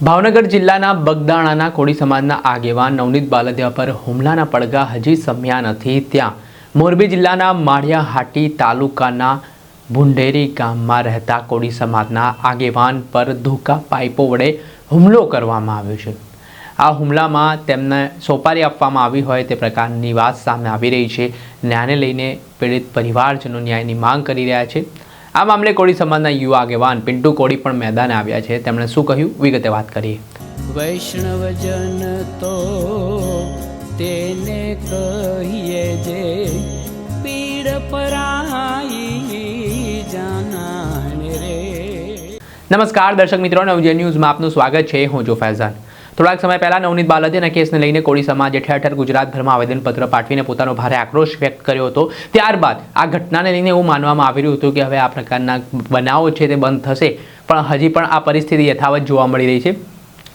ભાવનગર જિલ્લાના બગદાણાના કોળી સમાજના આગેવાન નવનીત બાલદિયા પર હુમલાના પડઘા હજી શમ્યા નથી। ત્યાં મોરબી જિલ્લાના માળિયાહાટી તાલુકાના ભુંડેરી ગામમાં રહેતા કોળી સમાજના આગેવાન પર ધોકા પાઇપો વડે હુમલો કરવામાં આવ્યો છે। આ હુમલામાં તેમને સોપારી આપવામાં આવી હોય તે પ્રકારની વાત સામે આવી રહી છે। ન્યાયને લઈને પીડિત પરિવારજનો ન્યાયની માંગ કરી રહ્યા છે। આ મામલે કોળી સમાજના યુવા આગેવાન પિન્ટુ કોળી પણ મેદાને આવ્યા છે। તેમણે શું કહ્યું વિગતે વાત કરીએ। વૈષ્ણવજન તો તેને કહીએ જે પીડ પરાઈ જાનાને રે। નમસ્કાર દર્શક મિત્રો, નવજીવન ન્યૂઝમાં આપનું સ્વાગત છે। હું છું ફૈઝાન। થોડાક સમય પહેલા નવનીત બાલદિયાના કેસને લઈને કોળી સમાજે ઠેર ગુજરાતભરમાં આવેદનપત્ર પાઠવીને પોતાનો ભારે આક્રોશ વ્યક્ત કર્યો હતો। ત્યારબાદ આ ઘટનાને લઈને એવું માનવામાં આવી રહ્યું હતું કે હવે આ પ્રકારના બનાવો છે તે બંધ થશે, પણ હજી પણ આ પરિસ્થિતિ યથાવત જોવા મળી રહી છે।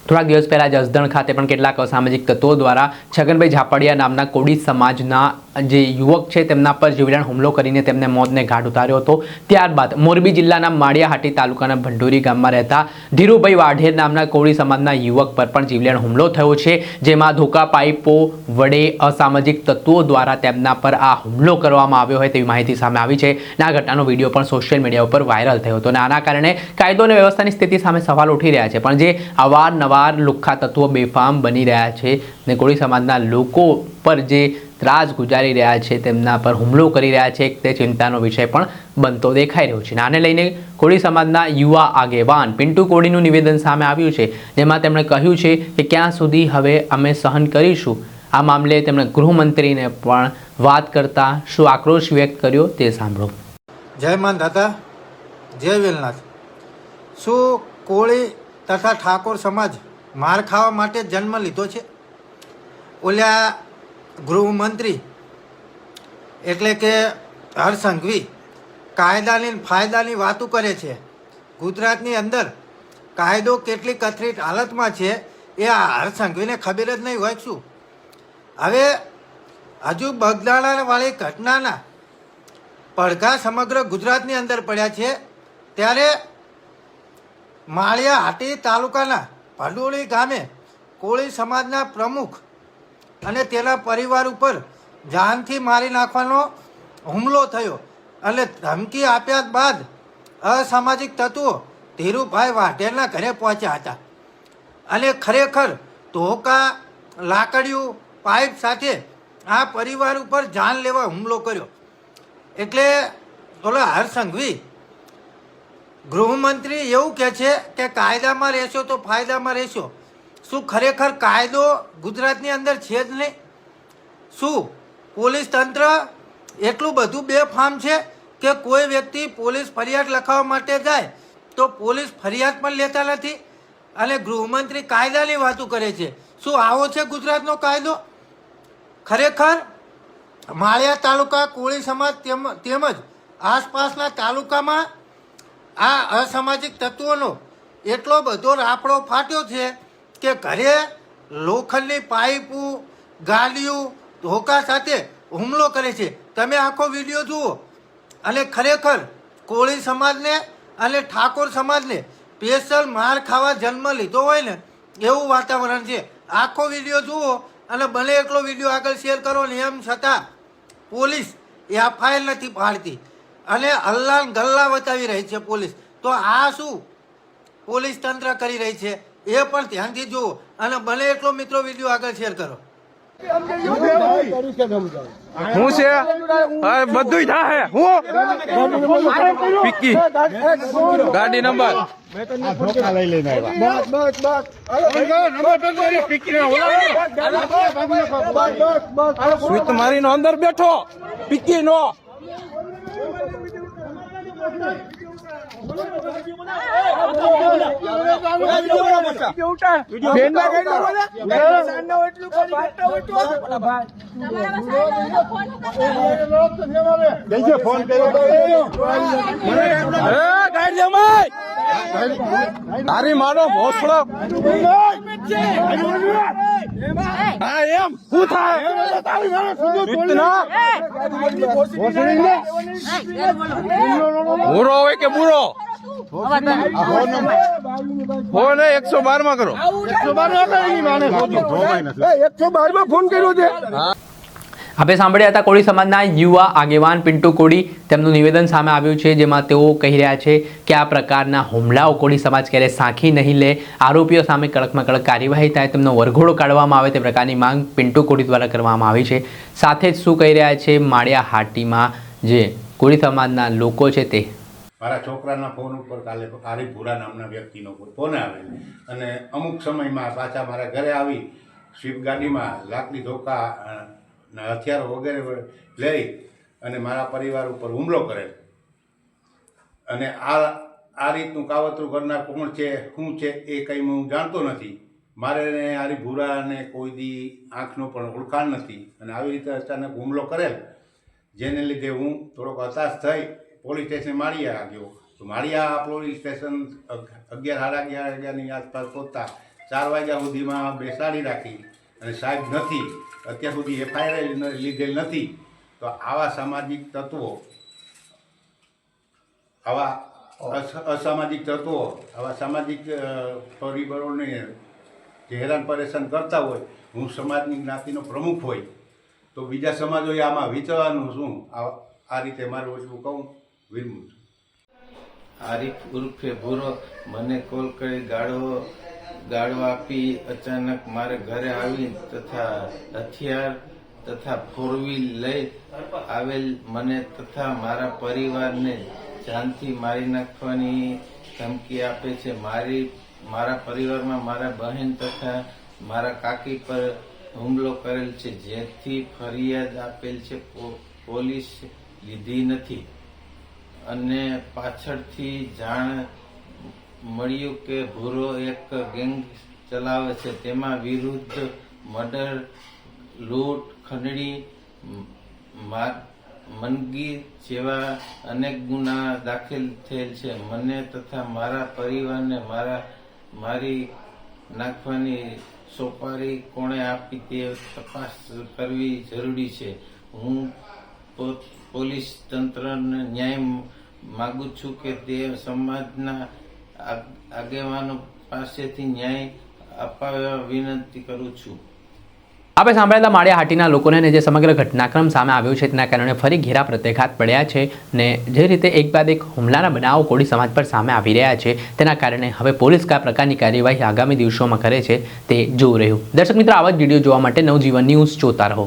થોડાક દિવસ પહેલા જસદણ ખાતે પણ કેટલાક અસામાજિક તત્વો દ્વારા છગનભાઈ ઝાપડિયા નામના કોળી સમાજના જે યુવક છે તેમના પર જીવલેણ હુમલો કરીને તેમને મોતને ઘાટ ઉતાર્યો હતો। ત્યારબાદ મોરબી જિલ્લાના માળિયાહાટી તાલુકાના ભંડોરી ગામમાં રહેતા ધીરુભાઈ વાઢેર નામના કોળી સમાજના યુવક પર પણ જીવલેણ હુમલો થયો છે, જેમાં ધોકા પાઇપો વડે અસામાજિક તત્વો દ્વારા તેમના પર આ હુમલો કરવામાં આવ્યો હોય તેવી માહિતી સામે આવી છે। અને આ ઘટનાનો વિડીયો પણ સોશિયલ મીડિયા ઉપર વાયરલ થયો હતો અને આના કારણે કાયદો અને વ્યવસ્થાની સ્થિતિ સામે સવાલ ઉઠી રહ્યા છે। પણ જે અવારનવાર લુખ્ખા તત્વો બેફામ બની રહ્યા છે ને કોળી સમાજના લોકો પર જે ત્રાસ ગુજારી રહ્યા છે, તેમના પર હુમલો કરી રહ્યા છે, તે ચિંતાનો વિષય પણ બનતો દેખાઈ રહ્યો છે। આને લઈને કોળી સમાજના યુવા આગેવાન પિન્ટુ કોળીનું નિવેદન સામે આવ્યું છે, જેમાં તેમણે કહ્યું છે કે ક્યાં સુધી હવે અમે સહન કરીશું। આ મામલે તેમણે ગૃહમંત્રીને પણ વાત કરતા શું આક્રોશ વ્યક્ત કર્યો તે સાંભળો। જય માન દાતા, જય વેલનાથ। શું કોળી તથા ઠાકોર સમાજ માર ખાવા માટે જન્મ લીધો છે? ઓલ્યા ગૃહમંત્રી એટલે કે હર્ષ સંઘવી કાયદાની ફાયદાની વાતો કરે છે। ગુજરાતની અંદર કાયદો કેટલી કથળી હાલતમાં છે એ આ હર્ષ સંઘવીને ખબર જ નહીં હોય શું? હવે હજુ બગદાણાવાળી ઘટનાના પડઘા સમગ્ર ગુજરાતની અંદર પડ્યા છે, ત્યારે માળિયાહાટી તાલુકાના ભંડોળી ગામે કોળી સમાજના પ્રમુખ અને તેના પરિવાર ઉપર જાનથી મારી નાખવાનો હુમલો થયો અને ધમકી આપ્યા બાદ અસામાજિક તત્વો ધીરુભાઈ વાઢેરના ઘરે પહોંચ્યા હતા અને ખરેખર ધોકા, લાકડીઓ, પાઇપ સાથે આ પરિવાર ઉપર જાન લેવા હુમલો કર્યો। એટલે ઓલા હર્ષ સંઘવી ગૃહમંત્રી એવું કહે છે કે કાયદામાં રહેશો તો ફાયદામાં રહેશો। શું ખરેખર કાયદો ગુજરાતની અંદર છે જ નહીં? શું પોલીસ તંત્ર એટલું બધું બેફામ છે કે કોઈ વ્યક્તિ પોલીસ ફરિયાદ લખાવવા માટે જાય તો પોલીસ ફરિયાદ પણ લેતા નથી અને ગૃહમંત્રી કાયદાની વાતો કરે છે? શું આવો છે ગુજરાતનો કાયદો? ખરેખર માળિયા તાલુકા કોળી સમાજ તેમજ આસપાસના તાલુકામાં આ અસામાજિક તત્વોનો એટલો બધો રાફડો ફાટ્યો છે કે ઘરે લોખંડની પાઇપો, ગાડીઓ, ધોકા સાથે હુમલો કરે છે। તમે આખો વિડીયો જુઓ અને ખરેખર કોળી સમાજને અને ઠાકોર સમાજને સ્પેશિયલ માર ખાવા જન્મ લીધો હોય ને એવું વાતાવરણ છે। આખો વિડીયો જુઓ અને બને એટલો વિડીયો આગળ શેર કરો ને એમ છતાં પોલીસ એફઆઈઆર નથી પાડતી અને અલ્લાહ ગલ્લા બતાવી રહી છે પોલીસ। તો આ શું પોલીસ તંત્ર કરી રહી છે એ પણ ધ્યાનથી જુઓ અને બને એટલો મિત્રો વિડીયો આગળ શેર કરો। હું છે બધું થાય હું પિક્કી ગાડી નંબર લઈ લઈને આવ્યા મારી નો અંદર બેઠો પિક્કી નો તારી માનો ભોસડો હા એમ શું થાય બુરો હોય કે બુરો ફોન 112 માં કરો. 112 માં ફોન કર્યો છે. આપણે સાંભળ્યા હતા કોળી સમાજના યુવા આગેવાન પિન્ટુ કોળી. તેમનું નિવેદન સામે આવ્યું છે, જેમાં તેઓ કહી રહ્યા છે કે આ પ્રકારના હુમલાઓ કોળી સમાજ ક્યારેય સાંખી નહીં લે. આરોપીઓ સામે કડકમાં કડક કાર્યવાહી થાય, તેમનો વરઘોડો કાઢવામાં આવે તે પ્રકારની માંગ પિન્ટુ કોળી દ્વારા કરવામાં આવી છે. સાથે જ શું કહી રહ્યા છે માળિયા હાટીમાં જે કોળી સમાજના લોકો છે તે. મારા છોકરાના ફોન ઉપર કાલે આરીફ ભૂરા નામના વ્યક્તિનો ફોન આવેલ અને અમુક સમયમાં પાછા મારા ઘરે આવી સ્વિફ્ટ ગાડીમાં લાકડી ધોકા હથિયારો વગેરે લઈ અને મારા પરિવાર ઉપર હુમલો કરેલ. અને આ રીતનું કાવતરું કરનાર કોણ છે શું છે એ કંઈ હું જાણતો નથી. મારે આરીફ ભૂરાને કોઈ દી આંખનો પણ ઓળખાણ નથી અને આવી રીતે અચાનક હુમલો કરેલ, જેને લીધે હું થોડોક હતાશ થઈ પોલીસ સ્ટેશન માળિયા ગયો. તો માળિયા પોલીસ સ્ટેશન 11 સાડા 11 વાગ્યાની આસપાસ પહોંચતા 4 વાગ્યા સુધીમાં બેસાડી રાખી અને સાહેબ નથી, અત્યાર સુધી FIR લીધેલ નથી. તો આવા સામાજિક તત્વો, આવા અસામાજિક તત્વો, આવા સામાજિક પરિબળોને જે હેરાન પરેશાન કરતા હોય, હું સમાજની જ્ઞાતિનો પ્રમુખ હોય તો બીજા સમાજોએ આમાં વિચારવાનું શું? આ રીતે મારું એટલું કહું વિરમું છું. આરીફ ઉર્ફે ભૂરો મને કોલ કરી ગાળો આપી અચાનક મારે ઘરે આવી તથા હથિયાર તથા 4 વ્હીલ લઈ આવેલ મને તથા મારા પરિવારને જાનથી મારી નાખવાની ધમકી આપે છે. મારા પરિવારમાં મારા બહેન તથા મારા કાકી પર હુમલો કરેલ છે, જેથી ફરિયાદ આપેલ છે, પોલીસ લીધી નથી. અને પાછળથી જાણ મળ્યું કે ભૂરો એક ગેંગ ચલાવે છે, તેમાં વિરુદ્ધ મર્ડર, લૂંટ, ખંડણી, મનગી જેવા અનેક ગુના દાખલ થયેલ છે. મને તથા મારા પરિવારને મારી નાખવાની સોપારી કોણે આપી તે તપાસ કરવી જરૂરી છે. હું પોલીસ તંત્રને ન્યાય માગું છું કે તે સમાજના આગેવાનો પાસેથી ન્યાય અપાવવા વિનંતી કરું છું. આપણે સાંભળેલા માળિયા હાટીના લોકોને જે સમગ્ર ઘટનાક્રમ સામે આવ્યો છે તેના કારણે ફરી ઘેરા પ્રત્યાઘાત પડ્યા છે ને જે રીતે એક બાદ એક હુમલાના બનાવો કોળી સમાજ પર સામે આવી રહ્યા છે તેના કારણે હવે પોલીસ કયા પ્રકારની કાર્યવાહી આગામી દિવસોમાં કરે છે તે જોવું રહ્યું. દર્શક મિત્રો, આવા જ વિડીયો જોવા માટે નવજીવન ન્યૂઝ જોતા રહો.